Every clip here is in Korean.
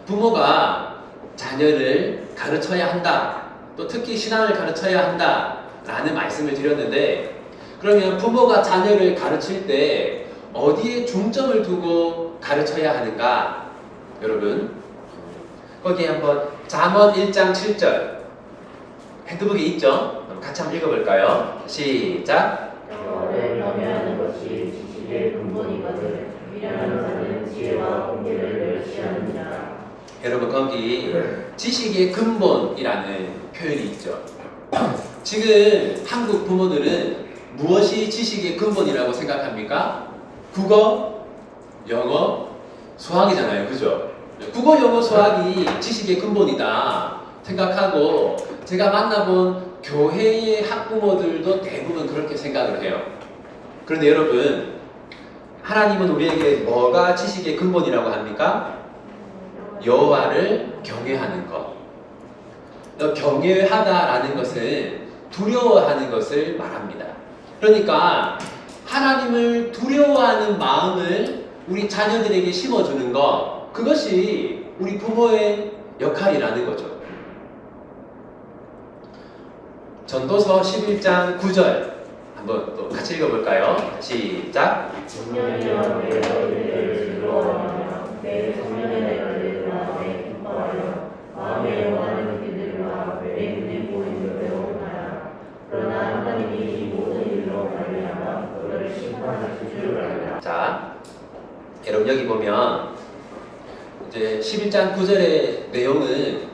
부모가 자녀를 가르쳐야 한다. 또 특히 신앙을 가르쳐야 한다. 라는 말씀을 드렸는데, 그러면 부모가 자녀를 가르칠 때 어디에 중점을 두고 가르쳐야 하는가? 여러분, 거기에 한번 잠언 1장 7절 핸드북에 있죠? 같이 한번 읽어볼까요? 시작. 여호와를 경외하는 것이 지식의 근본이거든 미련한 자는 지혜와 공의를 멸시하느니라. 여러분, 거기 지식의 근본이라는 표현이 있죠. 지금 한국 부모들은 무엇이 지식의 근본이라고 생각합니까? 국어, 영어, 수학이잖아요. 그죠? 국어, 영어, 수학이 지식의 근본이다 생각하고, 제가 만나본 교회의 학부모들도 대부분 그렇게 생각을 해요. 그런데 여러분, 하나님은 우리에게 뭐가 지식의 근본이라고 합니까? 여호와를 경외하는 것. 경외하다라는 것은 두려워하는 것을 말합니다. 그러니까 하나님을 두려워하는 마음을 우리 자녀들에게 심어주는 것, 그것이 우리 부모의 역할이라는 거죠. 전도서 11장 9절 한번 또 같이 읽어볼까요? 시작. 청년이여 내 어린이를 즐거워하며 내 청년의 내가를 마음에 기뻐하여 마음에 원하는 그들과 내 눈에 보이는 배워하라. 그러나 하나님이 이 모든 일로 말미암아 그를 심판하실 줄 알라. 자, 여러분 여기 보면 이제 11장 9절의 내용은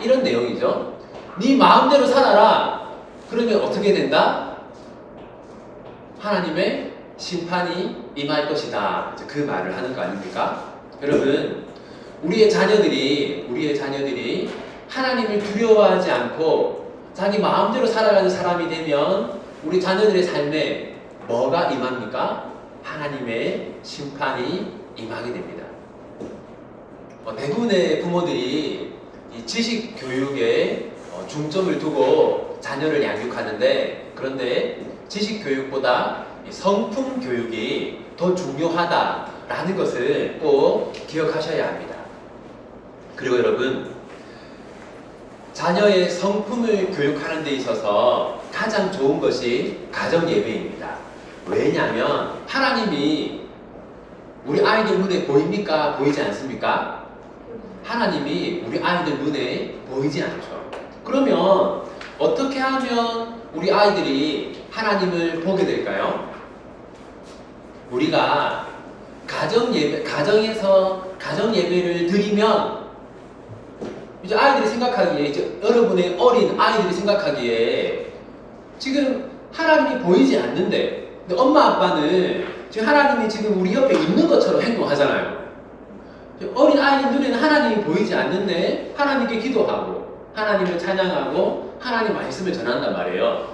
이런 내용이죠. 네 마음대로 살아라. 그러면 어떻게 된다? 하나님의 심판이 임할 것이다. 그 말을 하는 거 아닙니까? 여러분, 우리의 자녀들이 하나님을 두려워하지 않고 자기 마음대로 살아가는 사람이 되면 우리 자녀들의 삶에 뭐가 임합니까? 하나님의 심판이 임하게 됩니다. 대부분의 부모들이 이 지식 교육에 중점을 두고 자녀를 양육하는데, 그런데 지식 교육보다 성품 교육이 더 중요하다라는 것을 꼭 기억하셔야 합니다. 그리고 여러분, 자녀의 성품을 교육하는 데 있어서 가장 좋은 것이 가정 예배입니다. 왜냐하면 하나님이 우리 아이들 눈에 보입니까? 보이지 않습니까? 하나님이 우리 아이들 눈에 보이지 않죠. 그러면 어떻게 하면 우리 아이들이 하나님을 보게 될까요? 우리가 가정에서 가정 예배를 드리면 이제 아이들이 생각하기에, 이제 여러분의 어린 아이들이 생각하기에 지금 하나님이 보이지 않는데, 근데 엄마 아빠는 지금 하나님이 지금 우리 옆에 있는 것처럼 행동하잖아요. 어린 아이들 눈에는 하나님이 보이지 않는데 하나님께 기도하고 하나님을 찬양하고 하나님 말씀을 전한단 말이에요.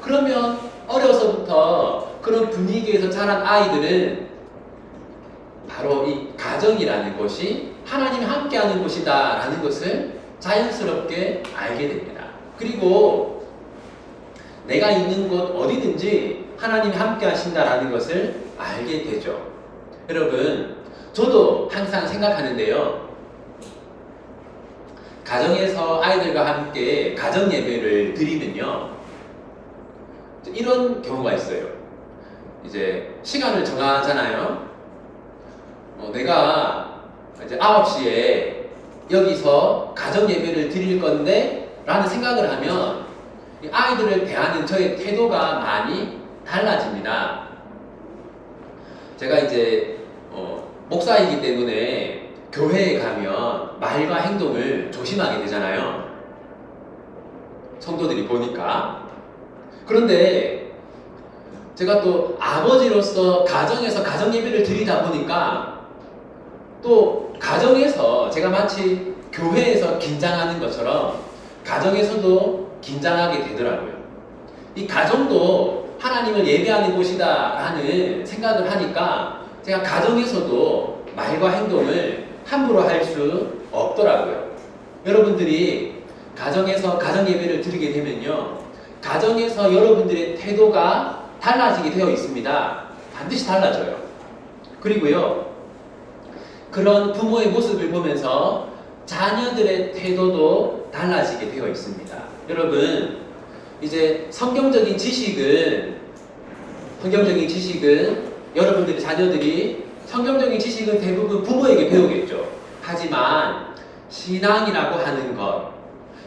그러면 어려서부터 그런 분위기에서 자란 아이들은 바로 이 가정이라는 곳이 하나님이 함께하는 곳이다 라는 것을 자연스럽게 알게 됩니다. 그리고 내가 있는 곳 어디든지 하나님이 함께 하신다라는 것을 알게 되죠. 여러분, 저도 항상 생각하는데요. 가정에서 아이들과 함께 가정 예배를 드리면요, 이런 경우가 있어요. 이제 시간을 정하잖아요. 내가 이제 9시에 여기서 가정 예배를 드릴 건데 라는 생각을 하면 아이들을 대하는 저의 태도가 많이 달라집니다. 제가 이제 목사이기 때문에 교회에 가면 말과 행동을 조심하게 되잖아요. 성도들이 보니까. 그런데 제가 또 아버지로서 가정에서 가정 예배를 드리다 보니까 또 가정에서 제가 마치 교회에서 긴장하는 것처럼 가정에서도 긴장하게 되더라고요. 이 가정도 하나님을 예배하는 곳이다 라는 생각을 하니까 제가 가정에서도 말과 행동을 함부로 할 수 없더라고요. 여러분들이 가정에서 가정 예배를 드리게 되면요, 가정에서 여러분들의 태도가 달라지게 되어 있습니다. 반드시 달라져요. 그리고요, 그런 부모의 모습을 보면서 자녀들의 태도도 달라지게 되어 있습니다. 여러분, 이제 성경적인 지식은 여러분들의 자녀들이 성경적인 지식은 대부분 부모에게 배우겠죠. 하지만 신앙이라고 하는 것,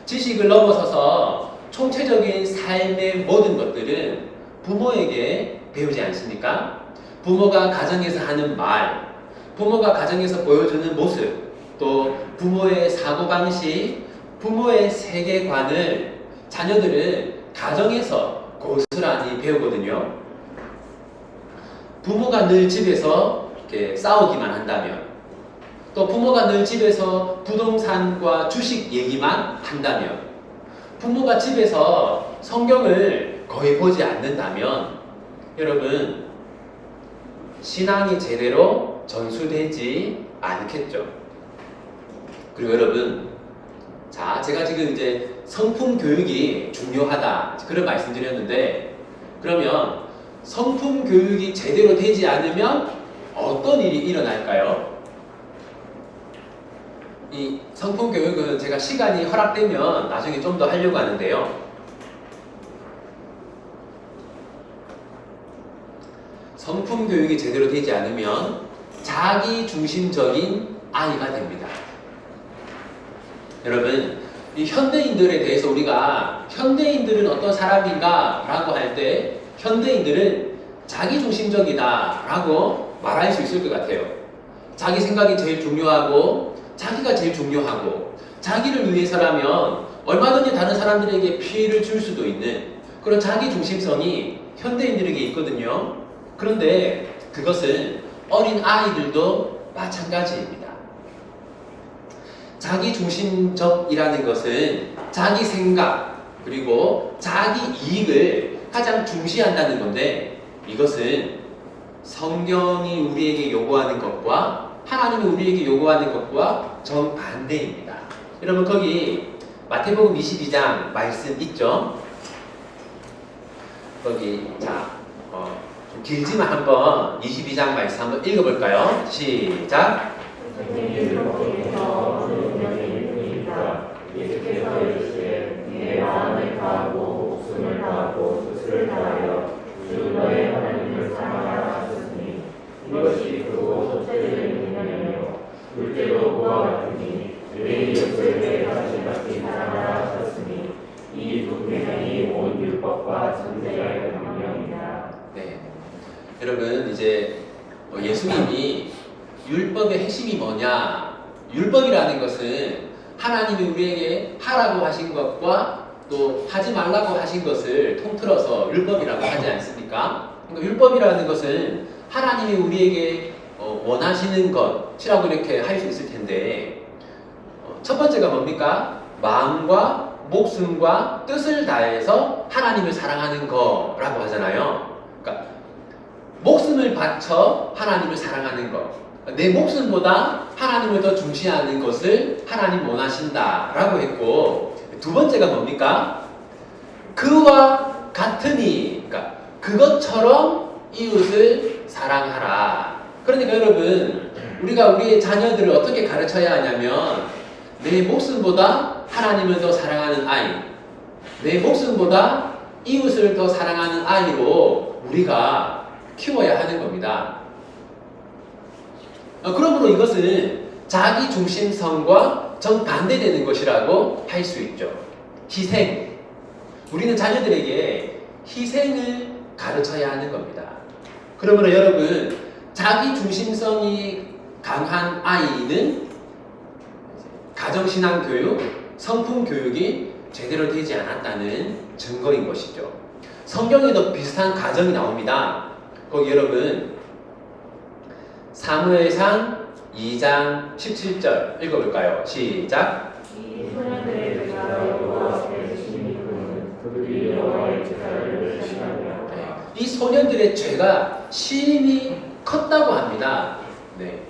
지식을 넘어서서 총체적인 삶의 모든 것들은 부모에게 배우지 않습니까? 부모가 가정에서 하는 말, 부모가 가정에서 보여주는 모습, 또 부모의 사고방식, 부모의 세계관을 자녀들은 가정에서 고스란히 배우거든요. 부모가 늘 집에서 이렇게 싸우기만 한다면, 또 부모가 늘 집에서 부동산과 주식 얘기만 한다면, 부모가 집에서 성경을 거의 보지 않는다면, 여러분, 신앙이 제대로 전수되지 않겠죠. 그리고 여러분, 자, 제가 지금 이제 성품 교육이 중요하다, 그런 말씀 드렸는데, 그러면 성품 교육이 제대로 되지 않으면 어떤 일이 일어날까요? 이 성품 교육은 제가 시간이 허락되면 나중에 좀 더 하려고 하는데요. 성품 교육이 제대로 되지 않으면 자기 중심적인 아이가 됩니다. 여러분, 이 현대인들에 대해서 우리가 현대인들은 어떤 사람인가 라고 할 때 현대인들은 자기 중심적이다 라고 말할 수 있을 것 같아요. 자기 생각이 제일 중요하고 자기가 제일 중요하고 자기를 위해서라면 얼마든지 다른 사람들에게 피해를 줄 수도 있는 그런 자기 중심성이 현대인들에게 있거든요. 그런데 그것은 어린 아이들도 마찬가지입니다. 자기 중심적이라는 것은 자기 생각 그리고 자기 이익을 가장 중시한다는 건데, 이것은 성경이 우리에게 요구하는 것과 하나님이 우리에게 요구하는 것과 정반대입니다. 여러분, 거기 마태복음 22장 말씀 있죠? 거기 좀 길지만 한번 22장 말씀 한번 읽어볼까요? 시작. 예수께서 이르시되 내 마음을 다하고 목숨을 다하고 뜻을 다하여 주 너의 하나님을 사랑하라 하셨으니 이것이 크고 첫째적인 계명이요 둘째로 그와 같으니 내 이웃을 내 자신같이 사랑하라 하셨으니 이 두 계명이 온 율법과 선지자의 계명이다. 네, 여러분, 이제 예수님이 율법의 핵심이 뭐냐? 율법이라는 것은 하나님이 우리에게 하라고 하신 것과 또 하지 말라고 하신 것을 통틀어서 율법이라고 하지 않습니까? 그러니까 율법이라는 것은 하나님이 우리에게 원하시는 것이라고 이렇게 할 수 있을 텐데, 첫 번째가 뭡니까? 마음과 목숨과 뜻을 다해서 하나님을 사랑하는 거라고 하잖아요. 그러니까 목숨을 바쳐 하나님을 사랑하는 것, 내 목숨보다 하나님을 더 중시하는 것을 하나님 원하신다라고 했고, 두 번째가 뭡니까? 그와 같으니, 그러니까 그것처럼 이웃을 사랑하라. 그러니까 여러분, 우리가 우리의 자녀들을 어떻게 가르쳐야 하냐면, 내 목숨보다 하나님을 더 사랑하는 아이, 내 목숨보다 이웃을 더 사랑하는 아이로 우리가 키워야 하는 겁니다. 그러므로 이것은 자기 중심성과 정반대되는 것이라고 할 수 있죠. 희생. 우리는 자녀들에게 희생을 가르쳐야 하는 겁니다. 그러므로 여러분, 자기 중심성이 강한 아이는 가정신앙 교육, 성품 교육이 제대로 되지 않았다는 증거인 것이죠. 성경에도 비슷한 가정이 나옵니다. 거기 여러분, 사무엘상 2장 17절 읽어볼까요? 시작. 이 소년들의 죄가 여호와 앞에 심히 크면 그들이 여호와의 제사를 실시하며 이 소년들의 죄가 심히 컸다고 합니다. 네.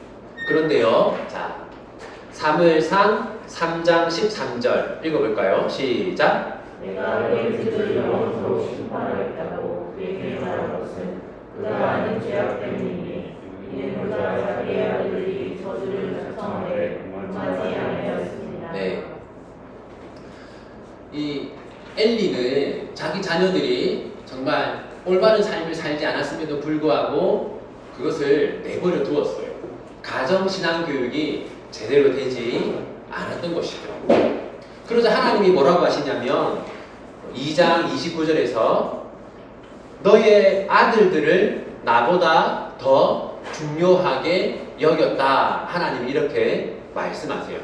그런데요, 자, 사무엘상 3장 13절 읽어볼까요? 시작. 내가 내 집을 영원토록 심판하겠다고 그에게 말한 것은 그가 아는 죄악 때문이니 이는 그가 자기의 아들이 저주를 엘리는 자기 자녀들이 정말 올바른 삶을 살지 않았음에도 불구하고 그것을 내버려 두었어요. 가정신앙 교육이 제대로 되지 않았던 것이죠. 그러자 하나님이 뭐라고 하시냐면 2장 29절에서 너의 아들들을 나보다 더 중요하게 여겼다. 하나님이 이렇게 말씀하세요.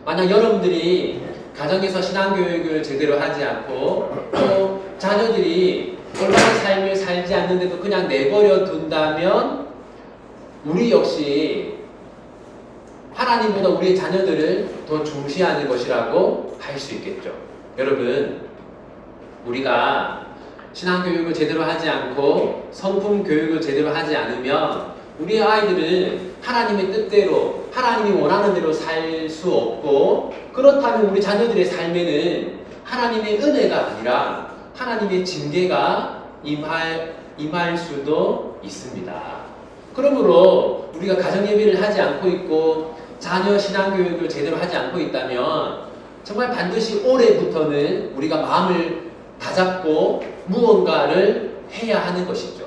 만약 여러분들이 가정에서 신앙교육을 제대로 하지 않고 또 자녀들이 올바른 삶을 살지 않는데도 그냥 내버려 둔다면 우리 역시 하나님보다 우리의 자녀들을 더 중시하는 것이라고 할 수 있겠죠. 여러분, 우리가 신앙교육을 제대로 하지 않고 성품 교육을 제대로 하지 않으면 우리 아이들은 하나님의 뜻대로 하나님이 원하는 대로 살 수 없고, 그렇다면 우리 자녀들의 삶에는 하나님의 은혜가 아니라 하나님의 징계가 임할 수도 있습니다. 그러므로 우리가 가정예배를 하지 않고 있고 자녀 신앙교육을 제대로 하지 않고 있다면 정말 반드시 올해부터는 우리가 마음을 다잡고 무언가를 해야 하는 것이죠.